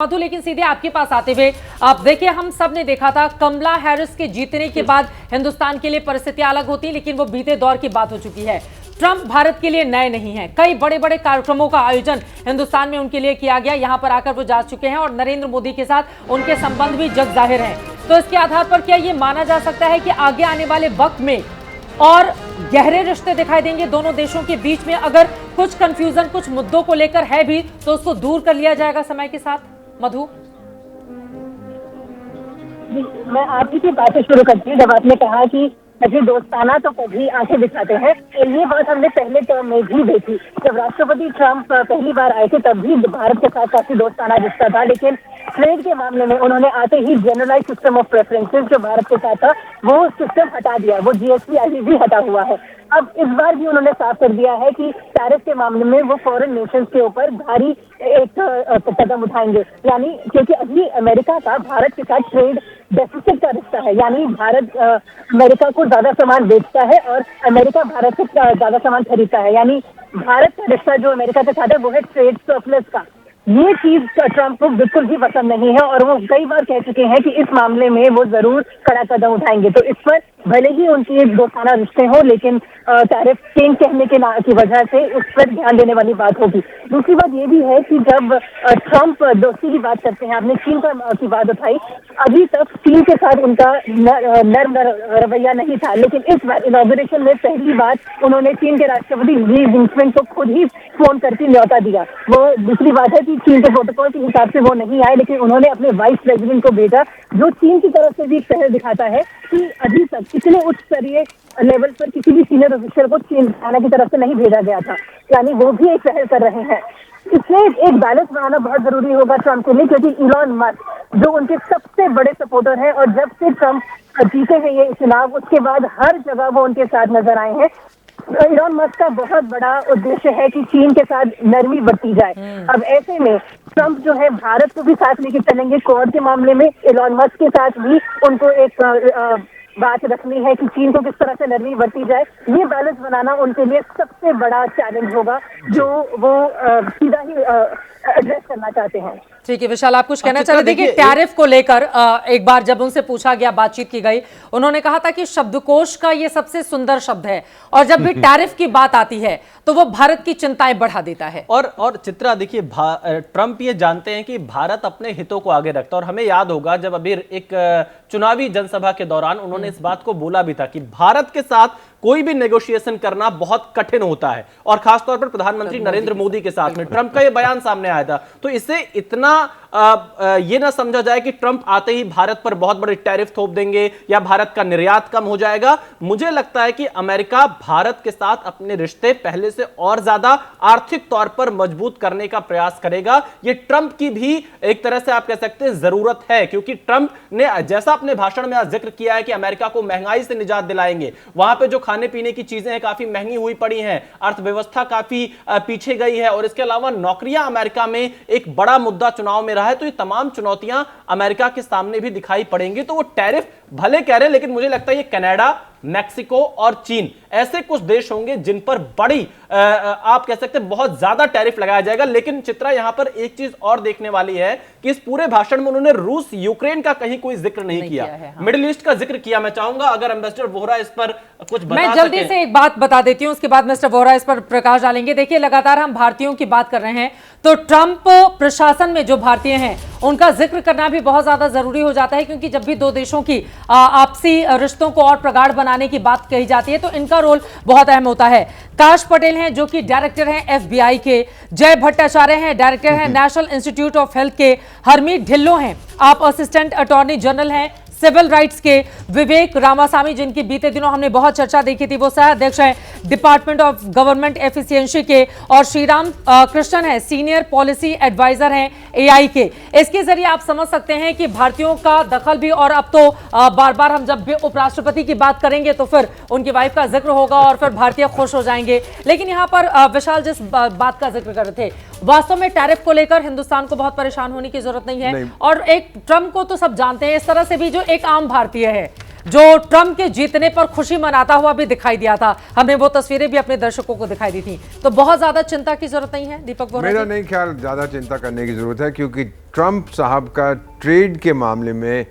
मधु, लेकिन सीधे आपके पास आते हुए आप देखिए, हम सब ने देखा था कमला हैरिस के जीतने के बाद हिंदुस्तान के लिए परिस्थितियां अलग होती, लेकिन वो बीते दौर की बात हो चुकी है। ट्रंप भारत के लिए नए नहीं हैं। कई बड़े बड़े कार्यक्रमों का आयोजन हिंदुस्तान में उनके लिए किया गया। यहां पर आकर वो जा चुके हैं और नरेंद्र मोदी के साथ उनके संबंध भी जग जाहिर हैं। तो इसके आधार पर क्या ये माना जा सकता है कि आगे आने वाले वक्त में और गहरे रिश्ते दिखाई देंगे दोनों देशों के बीच में? अगर कुछ कंफ्यूजन कुछ मुद्दों को लेकर है भी तो उसको दूर कर लिया जाएगा समय के साथ। मधु, मैं आपकी की बातें शुरू करती हूँ। जब आपने कहा कि अभी दोस्ताना तो कभी आंखें दिखाते हैं, ये बात हमने पहले टर्म में भी देखी। जब राष्ट्रपति ट्रंप पहली बार आए थे तब भी भारत के साथ काफी दोस्ताना रिश्ता था, लेकिन ट्रेड के मामले में उन्होंने आते ही जनरलाइज सिस्टम ऑफ प्रेफरेंसेस जो भारत के साथ था वो सिस्टम हटा दिया। वो जीएसपी अभी भी हटा हुआ है। अब इस बार भी उन्होंने साफ कर दिया है कि टैरिफ के मामले में वो फॉरेन नेशंस के ऊपर भारी एक कदम उठाएंगे। यानी क्योंकि अभी अमेरिका का भारत के साथ ट्रेड डेफिसिट का रिश्ता है, यानी भारत अमेरिका को ज्यादा सामान बेचता है और अमेरिका भारत से ज्यादा सामान खरीदता है। यानी भारत का रिश्ता जो अमेरिका के साथ है वो है ट्रेड सरप्लस का। ये चीज ट्रंप को बिल्कुल भी पसंद नहीं है और वो कई बार कह चुके हैं कि इस मामले में वो जरूर कड़ा कदम उठाएंगे। तो इस पर भले ही उनकी एक दोस्ताना रिश्ते हो, लेकिन टैरिफ चेंज कहने की वजह से उस पर ध्यान देने वाली बात होगी। दूसरी बात ये भी है कि जब ट्रंप दोस्ती की बात करते हैं, आपने चीन की बात उठाई, अभी तक चीन के साथ उनका नर्म रवैया नहीं था, लेकिन इस बार इनॉग्रेशन में पहली बार उन्होंने चीन के राष्ट्रपति शी जिनपिंग को खुद ही फोन करके न्यौता दिया। वो दूसरी बात है कि चीन के प्रोटोकॉल के हिसाब से वो नहीं आए, लेकिन उन्होंने अपने वाइस प्रेसिडेंट को भेजा, जो चीन की तरफ से भी पहल दिखाता है कि अभी तक इतने उच्च स्तरीय लेवल पर किसी भी सीनियर ऑफिसर को चीन चाइना की तरफ से नहीं भेजा गया था। यानी वो भी एक पहल कर रहे हैं। इसमें एक बैलेंस बनाना बहुत जरूरी होगा ट्रंप के लिए, क्योंकि इलॉन मस्क जो उनके सबसे बड़े सपोर्टर हैं और जब से ट्रंप जीते हैं ये चुनाव उसके बाद हर जगह वो उनके साथ नजर आए हैं। इलॉन मस्क का बहुत बड़ा उद्देश्य है कि चीन के साथ नरमी बरती जाए। अब ऐसे में ट्रंप जो है भारत को भी साथ लेके चलेंगे क्वाड के मामले में। इलॉन मस्क के साथ भी उनको एक बात रखनी है कि चीन को किस तरह से नरमी बरती जाए। ये बैलेंस बनाना उनके लिए सबसे बड़ा चैलेंज होगा जो वो सीधा ही एड्रेस करना चाहते हैं। ठीक है विशाल, आप कुछ कहना चाह रहे? देखिए, टैरिफ को लेकर एक बार जब उनसे पूछा गया, बातचीत की गई, उन्होंने कहा था कि शब्दकोश का ये सबसे सुंदर शब्द है और जब भी टैरिफ की बात आती है तो वो भारत की चिंताएं बढ़ा देता है। और चित्रा देखिए, ट्रंप ये जानते हैं कि भारत अपने हितों को आगे रखता है। और हमें याद होगा जब अभी एक चुनावी जनसभा के दौरान उन्होंने इस बात को बोला भी था कि भारत के साथ कोई भी नेगोशिएशन करना बहुत कठिन होता है, और खासतौर पर प्रधानमंत्री नरेंद्र मोदी के साथ में ट्रंप का यह बयान सामने आया था। तो इससे इतना ये ना समझा जाए कि ट्रंप आते ही भारत पर बहुत बड़े टैरिफ थोप देंगे या भारत का निर्यात कम हो जाएगा। मुझे लगता है कि अमेरिका भारत के साथ अपने रिश्ते पहले से और ज्यादा आर्थिक तौर पर मजबूत करने का प्रयास करेगा। ये ट्रंप की भी एक तरह से आप कह सकते हैं जरूरत है, क्योंकि ट्रंप ने जैसा अपने भाषण में आज जिक्र किया है कि अमेरिका को महंगाई से निजात दिलाएंगे, वहां पे जो खाने पीने की चीजें हैं काफी महंगी हुई पड़ी हैं, अर्थव्यवस्था काफी पीछे गई है, और इसके अलावा नौकरियां अमेरिका में एक बड़ा मुद्दा चुनाव में रहा है। तो ये तमाम चुनौतियां अमेरिका के सामने भी दिखाई पड़ेंगी। तो वो टैरिफ भले कह रहे हैं, लेकिन मुझे लगता है ये कनाडा, मैक्सिको और चीन ऐसे कुछ देश होंगे जिन पर बड़ी आप कह सकते हैं बहुत ज्यादा टैरिफ लगाया जाएगा। लेकिन चित्रा, यहां पर एक चीज और देखने वाली है कि इस पूरे भाषण में उन्होंने रूस यूक्रेन का कहीं कोई जिक्र नहीं किया है। हाँ। मिडिल ईस्ट का जिक्र किया। मैं चाहूंगा अगर एम्बेसडर वोहरा इस पर कुछ बता मैं जल्दी से एक बात बता देती हूं, उसके बाद मिस्टर वोहरा इस पर प्रकाश डालेंगे। देखिए, लगातार हम भारतीयों की बात कर रहे हैं तो ट्रंप प्रशासन में जो भारतीय हैं उनका जिक्र करना भी बहुत ज्यादा जरूरी हो जाता है, क्योंकि जब भी दो देशों की आपसी रिश्तों को और प्रगाढ़ बनाने की बात कही जाती है तो इनका रोल बहुत अहम होता है। काश पटेल हैं जो कि डायरेक्टर हैं एफबीआई के, जय भट्टाचार्य हैं डायरेक्टर हैं नेशनल इंस्टीट्यूट ऑफ हेल्थ के, हरमीत ढिल्लो हैं आप असिस्टेंट अटॉर्नी जनरल हैं सिविल राइट्स के, विवेक रामासामी जिनकी बीते दिनों हमने बहुत चर्चा देखी थी वो सह अध्यक्ष हैं डिपार्टमेंट ऑफ गवर्नमेंट एफिशिएंसी के, और श्रीराम कृष्णन है सीनियर पॉलिसी एडवाइजर हैं एआई के। इसके जरिए आप समझ सकते हैं कि भारतीयों का दखल भी, और अब तो बार बार हम जब भी उपराष्ट्रपति की बात करेंगे तो फिर उनकी वाइफ का जिक्र होगा और फिर भारतीय खुश हो जाएंगे। लेकिन यहाँ पर विशाल जिस बात का जिक्र कर रहे थे, वास्तव में टैरिफ को लेकर हिंदुस्तान को बहुत परेशान होने की जरूरत नहीं है। और एक ट्रंप को तो सब जानते हैं, इस तरह से भी जो एक आम भारतीय है जो ट्रंप के जीतने पर खुशी मनाता हुआ भी दिखाई दिया था। हमने वो तस्वीरें भी अपने दर्शकों को दिखाई दी थी। तो बहुत ज्यादा चिंता की जरूरत नहीं है दीपक वोरा मेरा जी? नहीं ख्याल ज्यादा चिंता करने की जरूरत है, क्योंकि ट्रंप साहब का ट्रेड के मामले में,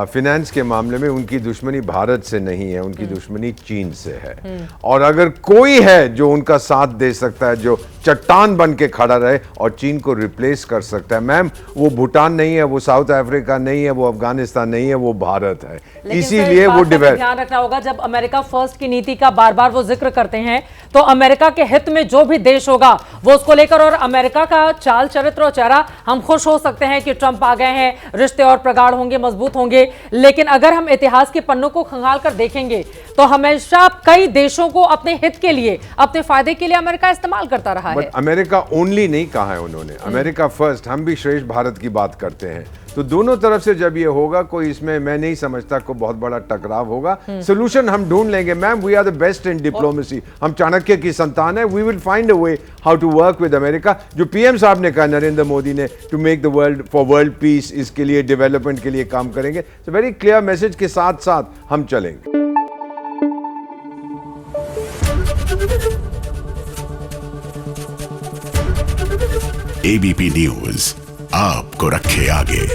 फिनेंस के मामले में उनकी दुश्मनी भारत से नहीं है, उनकी दुश्मनी चीन से है। और अगर कोई है जो उनका साथ दे सकता है, जो चट्टान बन के खड़ा रहे और चीन को रिप्लेस कर सकता है, मैम, वो भूटान नहीं है, वो साउथ अफ्रीका नहीं है, वो अफगानिस्तान नहीं है, वो भारत है। इसीलिए वो ध्यान रखना होगा, जब अमेरिका फर्स्ट की नीति का बार बार वो जिक्र करते हैं तो अमेरिका के हित में जो भी देश होगा वो उसको लेकर, और अमेरिका का चाल चरित्र और चेहरा, हम खुश हो सकते हैं कि ट्रंप आ गए हैं, रिश्ते और प्रगाढ़ होंगे, मजबूत होंगे। लेकिन अगर हम इतिहास के पन्नों को खंगाल कर देखेंगे तो हमेशा कई देशों को अपने हित के लिए, अपने फायदे के लिए अमेरिका इस्तेमाल करता रहा है। बट अमेरिका ओनली नहीं कहा है उन्होंने, अमेरिका फर्स्ट। हम भी श्रेष्ठ भारत की बात करते हैं, तो दोनों तरफ से जब ये होगा, कोई इसमें मैं नहीं समझता को बहुत बड़ा टकराव होगा। सोल्यूशन हम ढूंढ लेंगे ma'am, we are the best in diplomacy. हम चाणक्य की संतान है, we will find a way how to work with America. जो पीएम साहब ने कहा, नरेंद्र मोदी ने, to make the world for world peace, इसके लिए, डेवलपमेंट के लिए काम करेंगे। तो वेरी क्लियर मैसेज के साथ साथ हम चलेंगे। एबीपी न्यूज आपको रखे आगे।